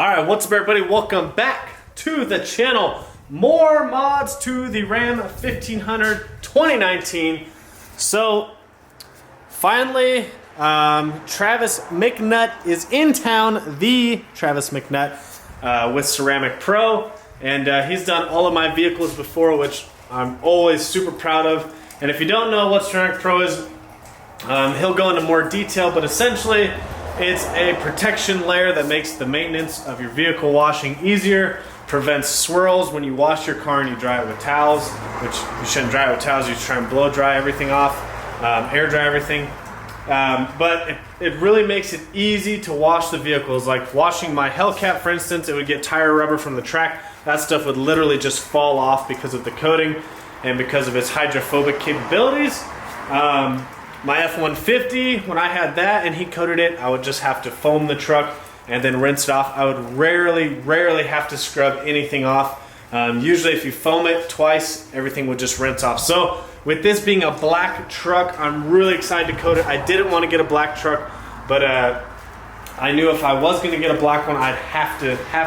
Alright, what's up everybody? Welcome back to the channel. More mods to the Ram 1500 2019. So, finally, Travis McNutt is in town, the Travis McNutt with Ceramic Pro. And he's done all of my vehicles before, which I'm always super proud of. And if you don't know what Ceramic Pro is, he'll go into more detail, but essentially, it's a protection layer that makes the maintenance of your vehicle washing easier, prevents swirls when you wash your car and you dry it with towels, which you shouldn't dry it with towels, you should try and blow dry everything off, air dry everything. But it really makes it easy to wash the vehicles. Like washing my Hellcat, for instance, it would get tire rubber from the track. That stuff would literally just fall off because of the coating and because of its hydrophobic capabilities. My F-150, when I had that and he coated it, I would just have to foam the truck and then rinse it off. I would rarely have to scrub anything off. Usually if you foam it twice, everything would just rinse off. So with this being a black truck, I'm really excited to coat it. I didn't want to get a black truck, but I knew if I was going to get a black one, I'd have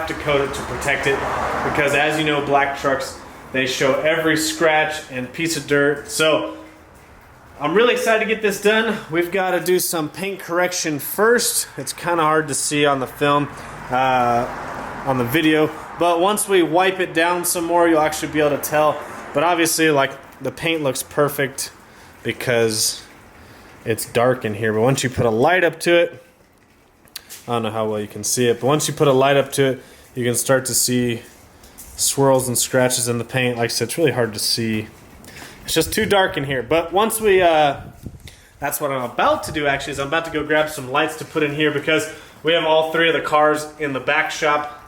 to coat it to protect it, because as you know, black trucks, they show every scratch and piece of dirt. So I'm really excited to get this done. We've got to do some paint correction first. It's kind of hard to see on the film, on the video, but once we wipe it down some more, you'll actually be able to tell. But obviously, like, the paint looks perfect because it's dark in here, but once you put a light up to it, I don't know how well you can see it, but once you put a light up to it, you can start to see swirls and scratches in the paint. Like I said, it's really hard to see. It's just too dark in here. But once we, that's what I'm about to do actually, is I'm about to go grab some lights to put in here, because we have all three of the cars in the back shop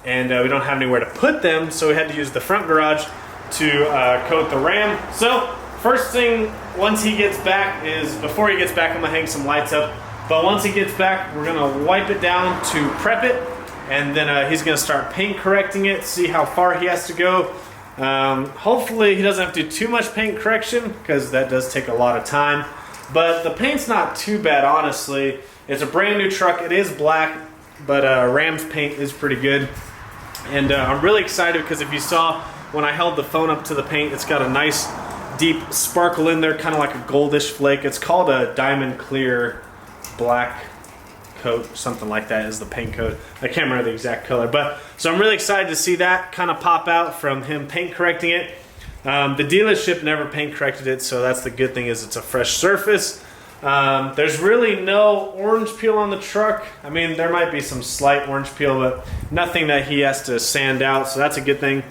and we don't have anywhere to put them, so we had to use the front garage to coat the Ram. So first thing, once he gets back, is before he gets back, I'm gonna hang some lights up. But once he gets back, we're gonna wipe it down to prep it, and then he's gonna start paint correcting it, see how far he has to go. Hopefully he doesn't have to do too much paint correction, because that does take a lot of time. But the paint's not too bad, honestly. It's a brand new truck. It is black, but Ram's paint is pretty good. And I'm really excited because if you saw when I held the phone up to the paint, it's got a nice deep sparkle in there, kind of like a goldish flake. It's called a diamond clear black coat, something like that is the paint coat. I can't remember the exact color, but so I'm really excited to see that kind of pop out from him paint correcting it. The dealership never paint corrected it, so that's the good thing, is it's a fresh surface. There's really no orange peel on the truck. I mean, there might be some slight orange peel, but nothing that he has to sand out, so that's a good thing.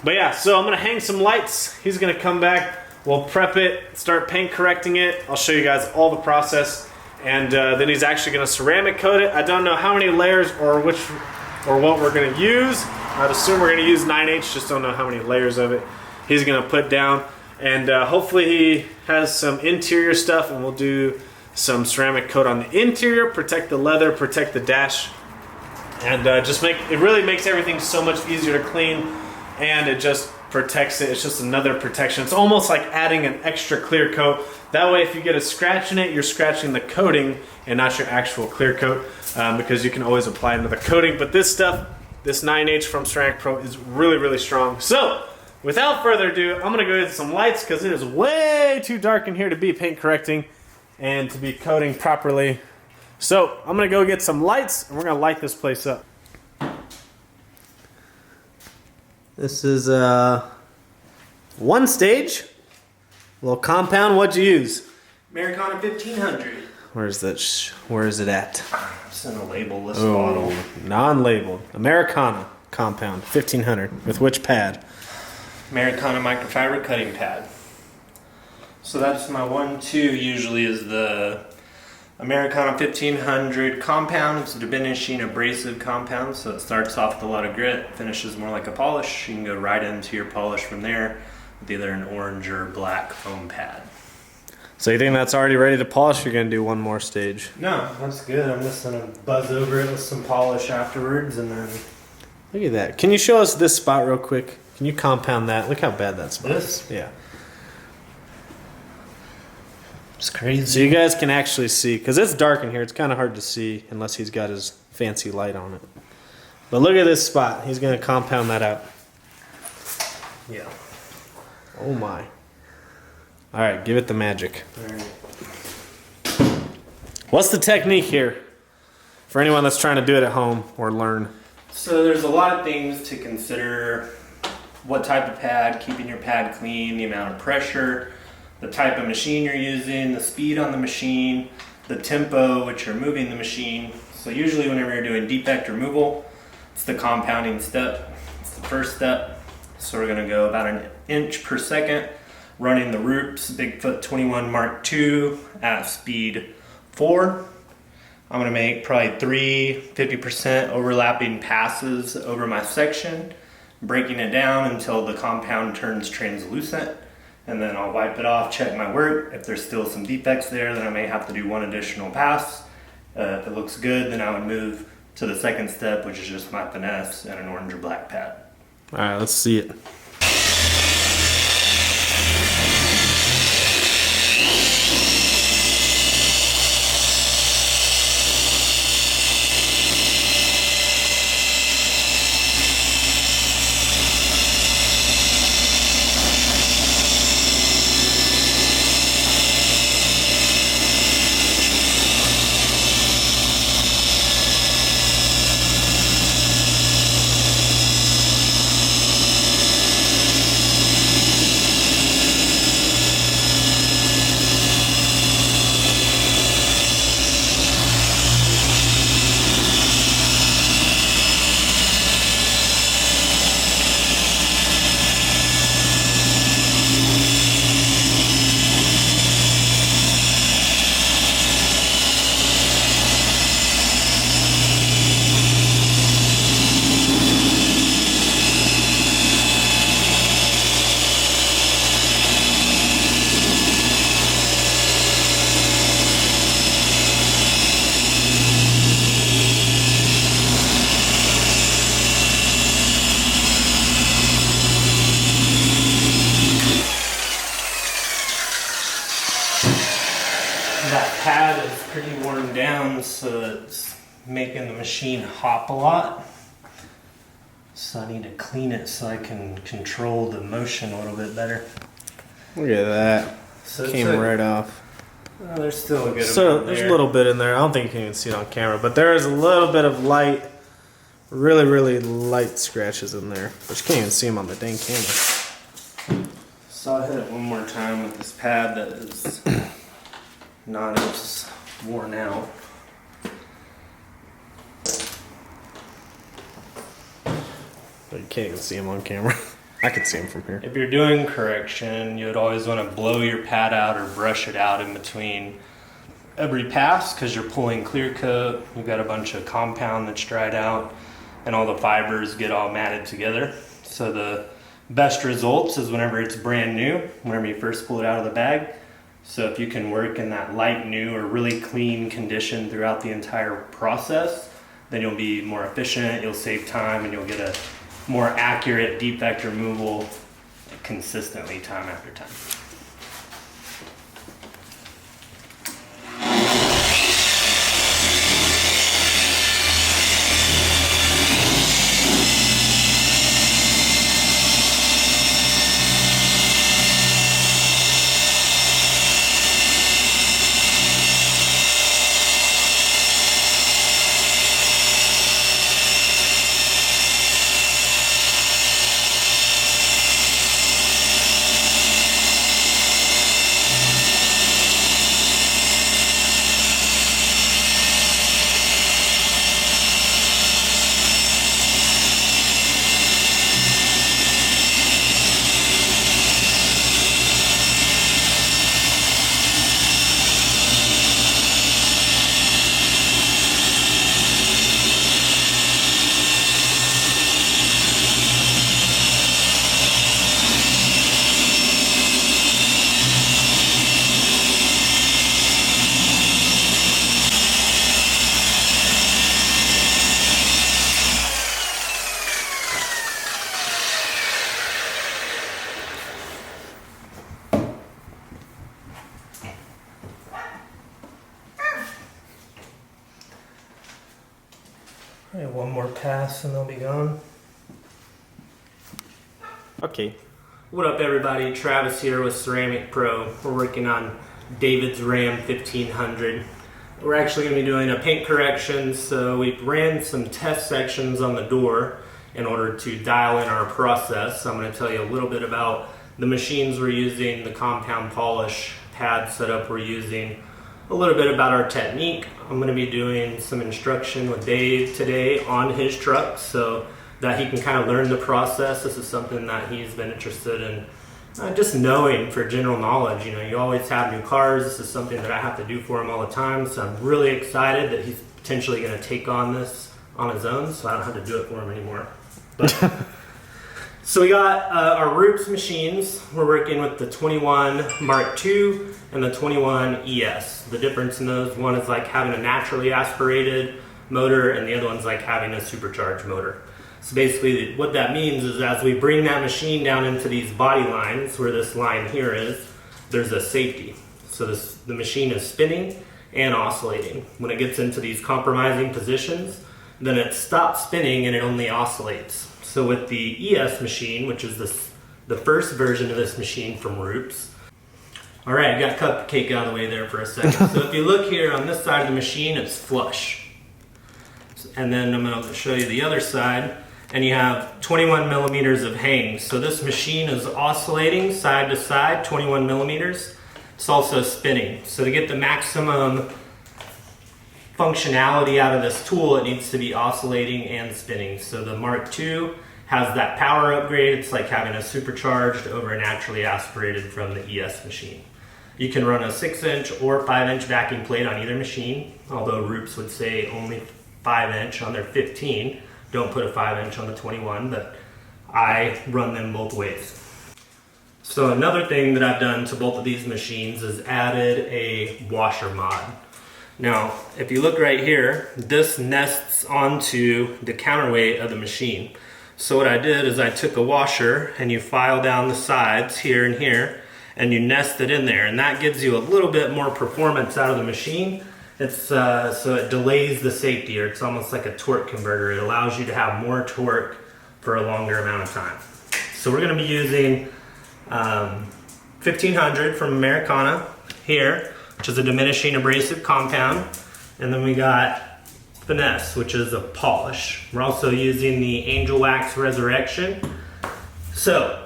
But yeah, so I'm gonna hang some lights. He's gonna come back, we'll prep it, start paint correcting it. I'll show you guys all the process. And then he's actually going to ceramic coat it. I don't know how many layers or what we're going to use. I'd assume we're going to use 9/8, just don't know how many layers of it he's going to put down. And hopefully he has some interior stuff, and we'll do some ceramic coat on the interior, protect the leather, protect the dash, and just it really makes everything so much easier to clean, and it just protects it. It's just another protection. It's almost like adding an extra clear coat. That way, if you get a scratch in it, you're scratching the coating and not your actual clear coat, because you can always apply another coating. But this stuff, this 9/8 from Ceramic Pro, is really strong. So without further ado, I'm gonna go get some lights, because it is way too dark in here to be paint correcting and to be coating properly. So I'm gonna go get some lights, and we're gonna light this place up. This is one stage, little compound. What'd you use? Americana 1500. Where is that? Where is it at? It's in a label-less bottle. Non-labeled. Americana compound 1500. With which pad? Americana microfiber cutting pad. So that's my 1-2. Usually is the Americana 1500 compound. It's a diminishing abrasive compound, so it starts off with a lot of grit, finishes more like a polish. You can go right into your polish from there with either an orange or black foam pad. So you think that's already ready to polish? You're gonna do one more stage? No, that's good. I'm just gonna buzz over it with some polish afterwards, and then. Look at that. Can you show us this spot real quick? Can you compound that? Look how bad that spot is. Yeah. It's crazy. So you guys can actually see, because it's dark in here. It's kind of hard to see unless he's got his fancy light on it. But look at this spot. He's gonna compound that out. Yeah. Oh my. All right, give it the magic. All right. What's the technique here for anyone that's trying to do it at home or learn? So there's a lot of things to consider. What type of pad, keeping your pad clean, the amount of pressure, the type of machine you're using, the speed on the machine, the tempo which you're moving the machine. So usually whenever you're doing defect removal, it's the compounding step. It's the first step. So we're gonna go about 1 inch per second, running the Roops Bigfoot 21 Mark II at speed 4. I'm gonna make probably 3 50% overlapping passes over my section, breaking it down until the compound turns translucent, and then I'll wipe it off, check my work. If there's still some defects there, then I may have to do 1 additional pass. If it looks good, then I would move to the second step, which is just my finesse and an orange or black pad. All right, let's see it. That pad is pretty worn down, so it's making the machine hop a lot. So I need to clean it so I can control the motion a little bit better. Look at that. So it's Came right off. there's still a good So amount there's there. a little bit in there. I don't think you can even see it on camera, but there is a little bit of light, really, really light scratches in there. But you can't even see them on the dang camera. So I'll hit it one more time with this pad that is not as worn out. But you can't even see them on camera. I can see them from here. If you're doing correction, you would always want to blow your pad out or brush it out in between every pass because you're pulling clear coat. You've got a bunch of compound that's dried out and all the fibers get all matted together. So the best results is whenever it's brand new, whenever you first pull it out of the bag. So if you can work in that light new or really clean condition throughout the entire process, then you'll be more efficient, you'll save time, and you'll get a more accurate defect removal consistently time after time. pass and they'll be gone. Okay. What up everybody, Travis here with Ceramic Pro. We're working on David's Ram 1500. We're actually going to be doing a paint correction, so we've ran some test sections on the door in order to dial in our process. So I'm going to tell you a little bit about the machines we're using, the compound polish pad setup we're using, a little bit about our technique. I'm going to be doing some instruction with Dave today on his truck so that he can kind of learn the process. This is something that he's been interested in just knowing for general knowledge. You know, you always have new cars. This is something that I have to do for him all the time. So I'm really excited that he's potentially going to take on this on his own, so I don't have to do it for him anymore. But, so we got our Roops machines. We're working with the 21 Mark II and the 21 ES. The difference in those, one is like having a naturally aspirated motor and the other one's like having a supercharged motor. So basically what that means is as we bring that machine down into these body lines, where this line here is, there's a safety. So the machine is spinning and oscillating. When it gets into these compromising positions, then it stops spinning and it only oscillates. So with the ES machine, which is the first version of this machine from Roops. All right, I got cupcake out of the way there for a second. So if you look here on this side of the machine, it's flush. And then I'm going to show you the other side. And you have 21 millimeters of hang. So this machine is oscillating side to side, 21 millimeters. It's also spinning. So to get the maximum functionality out of this tool, it needs to be oscillating and spinning. So the Mark II has that power upgrade. It's like having a supercharged over a naturally aspirated from the ES machine. You can run a 6-inch or 5-inch backing plate on either machine, although Roops would say only 5-inch on their 15. Don't put a 5-inch on the 21, but I run them both ways. So another thing that I've done to both of these machines is added a washer mod. Now, if you look right here, this nests onto the counterweight of the machine. So what I did is I took a washer and you file down the sides here and here, and you nest it in there, and that gives you a little bit more performance out of the machine. It's so it delays the safety, or it's almost like a torque converter. It allows you to have more torque for a longer amount of time. So we're going to be using 1500 from Americana here, which is a diminishing abrasive compound, and then we got Finesse, which is a polish. We're also using the Angel Wax Resurrection. So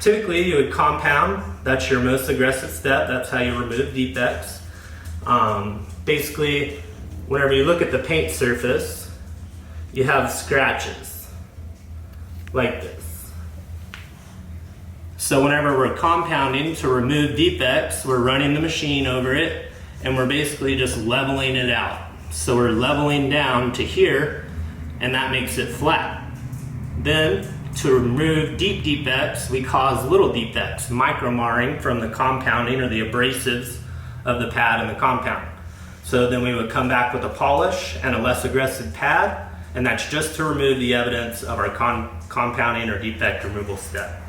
typically you would compound. That's your most aggressive step. That's how you remove defects. Basically, whenever you look at the paint surface, you have scratches like this. So whenever we're compounding to remove defects, we're running the machine over it and we're basically just leveling it out. So we're leveling down to here and that makes it flat. Then to remove deep defects, we cause little defects, micro marring from the compounding or the abrasives of the pad and the compound. So then we would come back with a polish and a less aggressive pad, and that's just to remove the evidence of our compounding or defect removal step.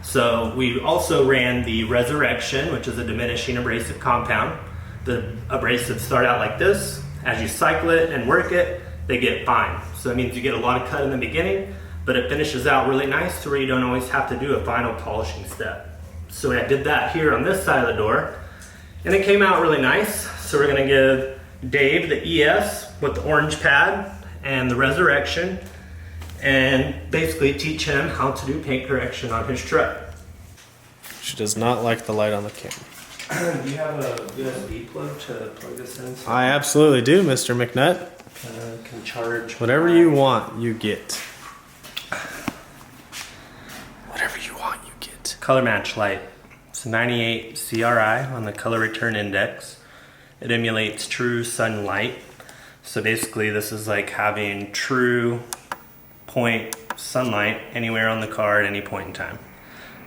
So we also ran the Resurrection, which is a diminishing abrasive compound. The abrasives start out like this. As you cycle it and work it, they get fine. So that means you get a lot of cut in the beginning, but it finishes out really nice to where you don't always have to do a final polishing step. So I did that here on this side of the door, and it came out really nice. So we're gonna give Dave the ES with the orange pad and the Resurrection and basically teach him how to do paint correction on his truck. She does not like the light on the camera. Do you have a USB plug to plug this in? So I absolutely do, Mr. McNutt. can charge. Whatever you want, you get. Whatever you want, you get. Color match light. It's 98 CRI on the color return index. It emulates true sunlight. So basically this is like having true point sunlight anywhere on the car at any point in time.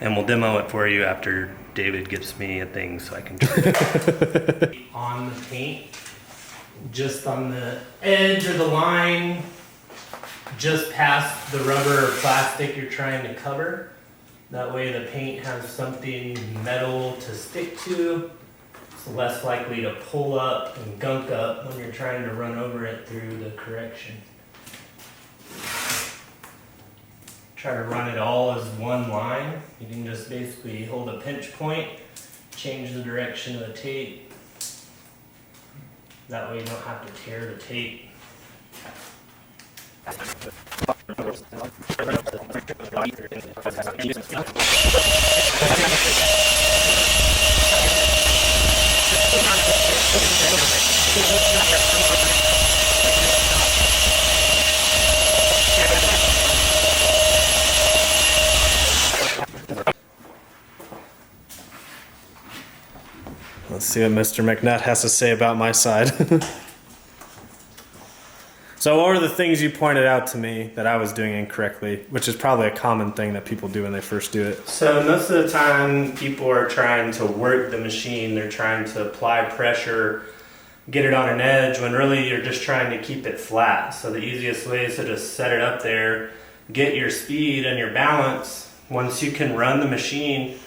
And we'll demo it for you after David gives me a thing so I can charge it. On the paint, just on the edge of the line, just past the rubber or plastic you're trying to cover. That way the paint has something metal to stick to. It's less likely to pull up and gunk up when you're trying to run over it through the correction. try to run it all as one line. You can just basically hold a pinch point, change the direction of the tape. That way you don't have to tear the tape. Let's see what Mr. McNutt has to say about my side. So what were the things you pointed out to me that I was doing incorrectly, which is probably a common thing that people do when they first do it? So most of the time people are trying to work the machine. They're trying to apply pressure, get it on an edge, when really you're just trying to keep it flat. So the easiest way is to just set it up there, get your speed and your balance. Once you can run the machine,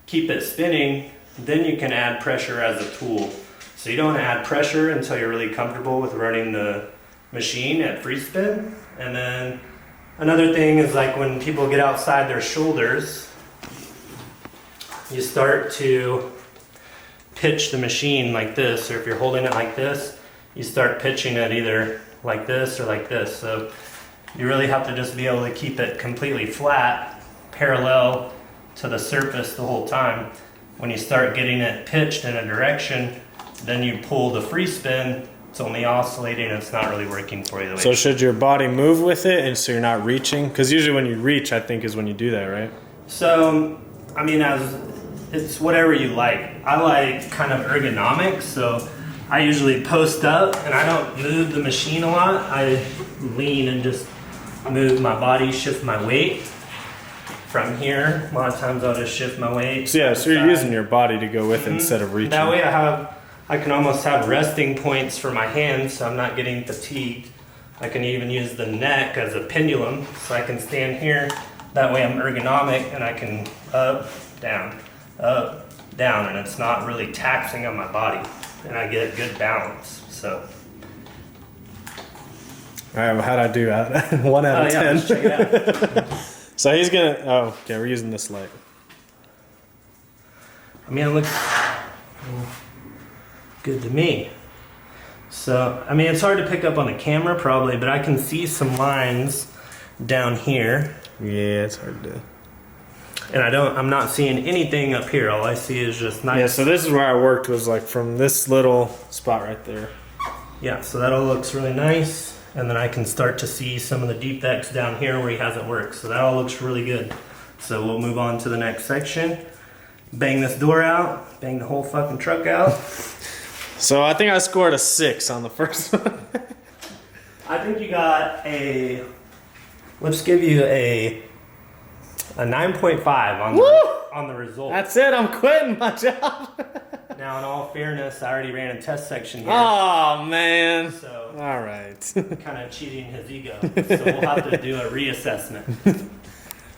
keep it spinning, then you can add pressure as a tool. So you don't add pressure until you're really comfortable with running the machine at free spin. And then another thing is, like, when people get outside their shoulders, you start to pitch the machine like this, or if you're holding it like this, you start pitching it either like this or like this. So you really have to just be able to keep it completely flat, parallel to the surface the whole time. When you start getting it pitched in a direction, then you pull the free spin, it's only oscillating and it's not really working for you the way. So should your body move with it, and so you're not reaching? Because usually when you reach, I think, is when you do that, right? So, I mean, it's whatever you like. I like kind of ergonomics, so I usually post up and I don't move the machine a lot. I lean and just move my body, shift my weight from here. A lot of times I'll just shift my weight. So yeah, so you're using your body to go with it instead of reaching. That way I can almost have resting points for my hands, so I'm not getting fatigued. I can even use the neck as a pendulum, so I can stand here. That way I'm ergonomic and I can up, down, and it's not really taxing on my body, and I get a good balance. So. All right, well, how'd I do? 1 out of 10. Yeah, check it out. So he's gonna. Oh, okay. We're using this light. I mean, it looks good to me. So, I mean, it's hard to pick up on the camera probably, but I can see some lines down here. Yeah, it's hard to. And I'm not seeing anything up here. All I see is just nice. Yeah, so this is where I worked, was like from this little spot right there. Yeah, so that all looks really nice. And then I can start to see some of the defects down here where he hasn't worked. So that all looks really good. So we'll move on to the next section. Bang this door out. Bang the whole fucking truck out. So I think I scored a 6 on the first one. I think you got let's give you a 9.5 on the result. That's it. I'm quitting my job. Now, in all fairness, I already ran a test section here. Oh man. So all right. kind of cheating his ego. So we'll have to do a reassessment.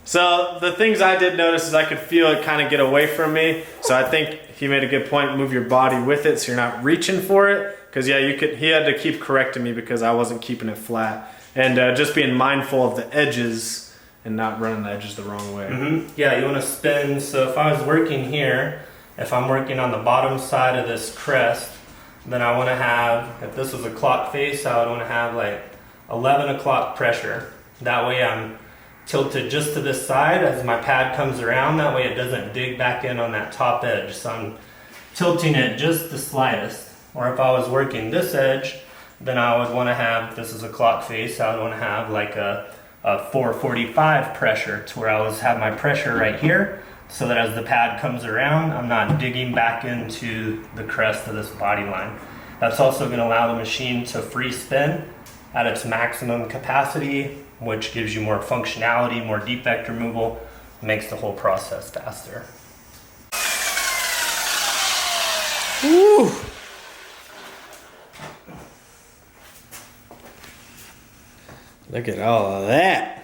So the things I did notice is I could feel it kind of get away from me. So I think he made a good point. Move your body with it, so you're not reaching for it. Because yeah, he had to keep correcting me because I wasn't keeping it flat, and just being mindful of the edges and not running the edges the wrong way. Mm-hmm. Yeah, you want to spin. So if I was working here, if I'm working on the bottom side of this crest, then I want to have, if this was a clock face, I would want to have like 11 o'clock pressure. That way I'm tilted just to this side as my pad comes around. That way it doesn't dig back in on that top edge. So I'm tilting it just the slightest. Or if I was working this edge, then I would want to have, this is a clock face, I would want to have like a 445 pressure, to where I always have my pressure right here, so that as the pad comes around, I'm not digging back into the crest of this body line. That's also going to allow the machine to free spin at its maximum capacity, which gives you more functionality, more defect removal, makes the whole process faster. Woo! Look at all of that.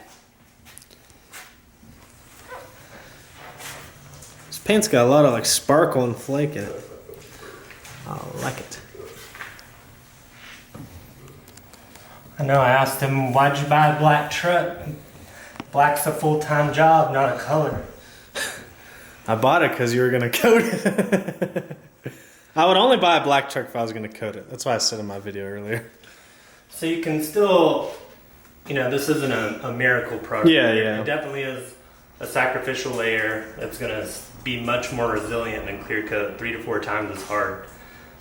This paint's got a lot of like sparkle and flake in it. I like it. I know, I asked him, why'd you buy a black truck? Black's a full-time job, not a color. I bought it because you were going to coat it. I would only buy a black truck if I was going to coat it. That's why I said in my video earlier. So you can still, you know, this isn't a miracle product. Yeah, yeah. It definitely is a sacrificial layer that's going to be much more resilient than clear coat, 3 to 4 times as hard.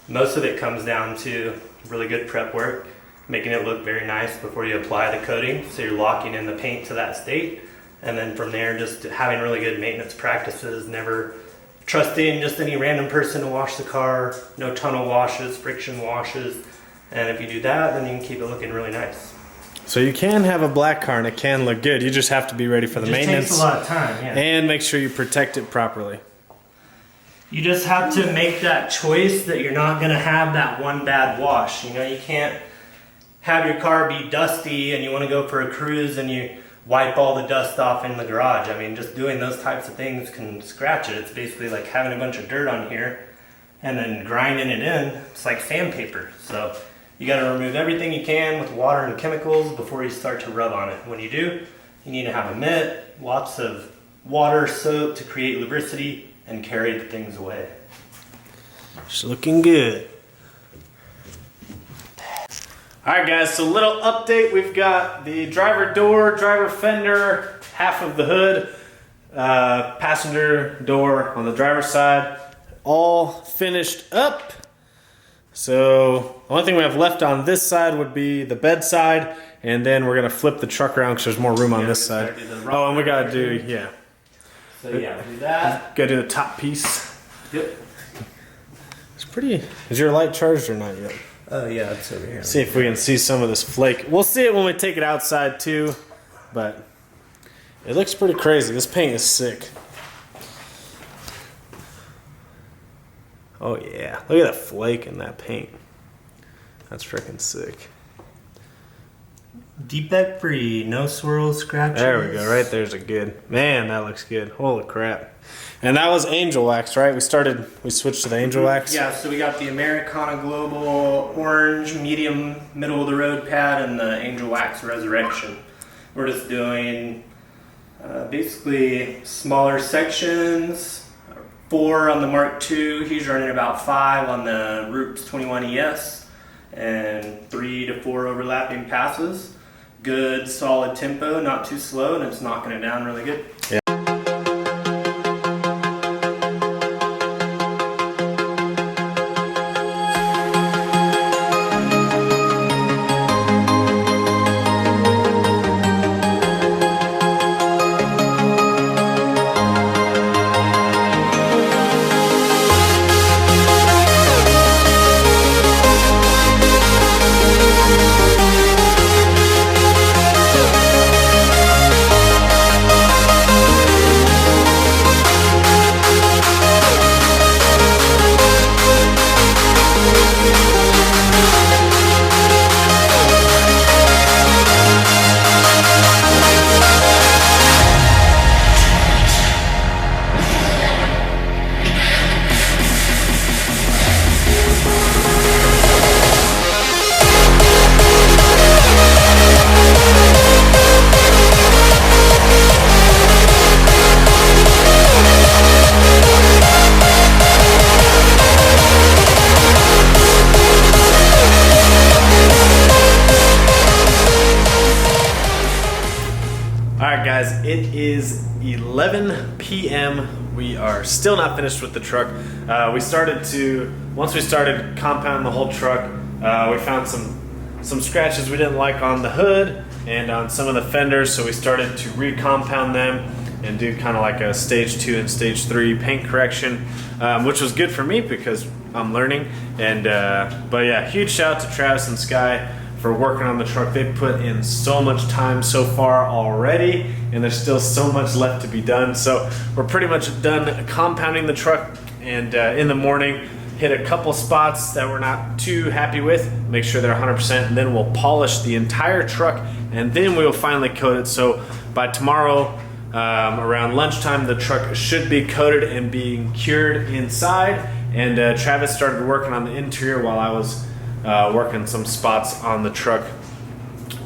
Most of it comes down to really good prep work, making it look very nice before you apply the coating, so you're locking in the paint to that state. And then from there, just having really good maintenance practices, never trusting just any random person to wash the car, no tunnel washes, friction washes. And if you do that, then you can keep it looking really nice. So you can have a black car and it can look good. You just have to be ready for the maintenance. It takes a lot of time, yeah. And make sure you protect it properly. You just have to make that choice that you're not going to have that one bad wash. You know, you can't have your car be dusty and you want to go for a cruise and you wipe all the dust off in the garage. I mean, just doing those types of things can scratch it. It's basically like having a bunch of dirt on here and then grinding it in. It's like sandpaper. So you got to remove everything you can with water and chemicals before you start to rub on it. When you do, you need to have a mitt, lots of water, soap to create lubricity, and carry the things away. It's looking good. Alright guys, so little update. We've got the driver door, driver fender, half of the hood, passenger door on the driver's side, all finished up. So the only thing we have left on this side would be the bed side, and then we're going to flip the truck around because there's more room on this side. Oh, and we got to do, yeah. So yeah, do that. Got to do the top piece. Yep. It's pretty. Is your light charged or not yet? Oh yeah, it's over here. See if we can see some of this flake. We'll see it when we take it outside too, but it looks pretty crazy. This paint is sick. Oh yeah, look at that flake in that paint. That's freaking sick. Defect free, no swirls, scratches. There we go, right there's a good. Man, that looks good. Holy crap. And that was angel wax, right? We switched to the angel wax? Yeah, so we got the Americana Global orange, medium, middle of the road pad, and the angel wax resurrection. We're just doing basically smaller sections, 4 on the Mark II. He's running about 5 on the Roops 21 ES, and 3 to 4 overlapping passes. Good, solid tempo, not too slow, and it's knocking it down really good. Yeah. Guys, it is 11 p.m. We are still not finished with the truck. Once we started compounding the whole truck, we found some scratches we didn't like on the hood and on some of the fenders, so we started to recompound them and do kind of like a stage 2 and stage 3 paint correction, which was good for me because I'm learning. And but yeah, huge shout out to Travis and Sky for working on the truck. They put in so much time so far already, and there's still so much left to be done. So we're pretty much done compounding the truck, and in the morning hit a couple spots that we're not too happy with, make sure they're 100%, and then we'll polish the entire truck, and then we will finally coat it. So by tomorrow around lunchtime, the truck should be coated and being cured inside. And Travis started working on the interior while I was working some spots on the truck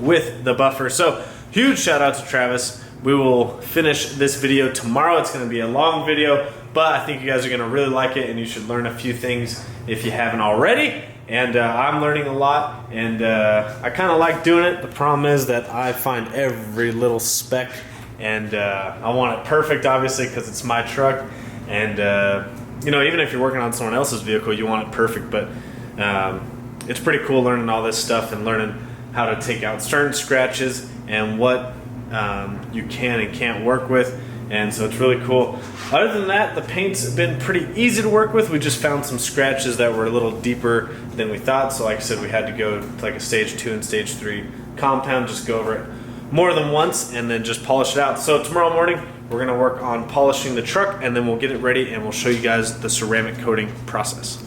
with the buffer. So huge shout out to Travis we will finish this video tomorrow. It's going to be a long video, but I think you guys are going to really like it, and you should learn a few things if you haven't already. And I'm learning a lot, and I kind of like doing it. The problem is that I find every little speck, and I want it perfect, obviously, because it's my truck. And you know, even if you're working on someone else's vehicle, you want it perfect. But it's pretty cool learning all this stuff and learning how to take out certain scratches and what you can and can't work with. And so it's really cool. Other than that, the paint's been pretty easy to work with. We just found some scratches that were a little deeper than we thought. So like I said, we had to go to like a stage 2 and stage 3 compound, just go over it more than once and then just polish it out. So tomorrow morning, we're gonna work on polishing the truck, and then we'll get it ready and we'll show you guys the ceramic coating process.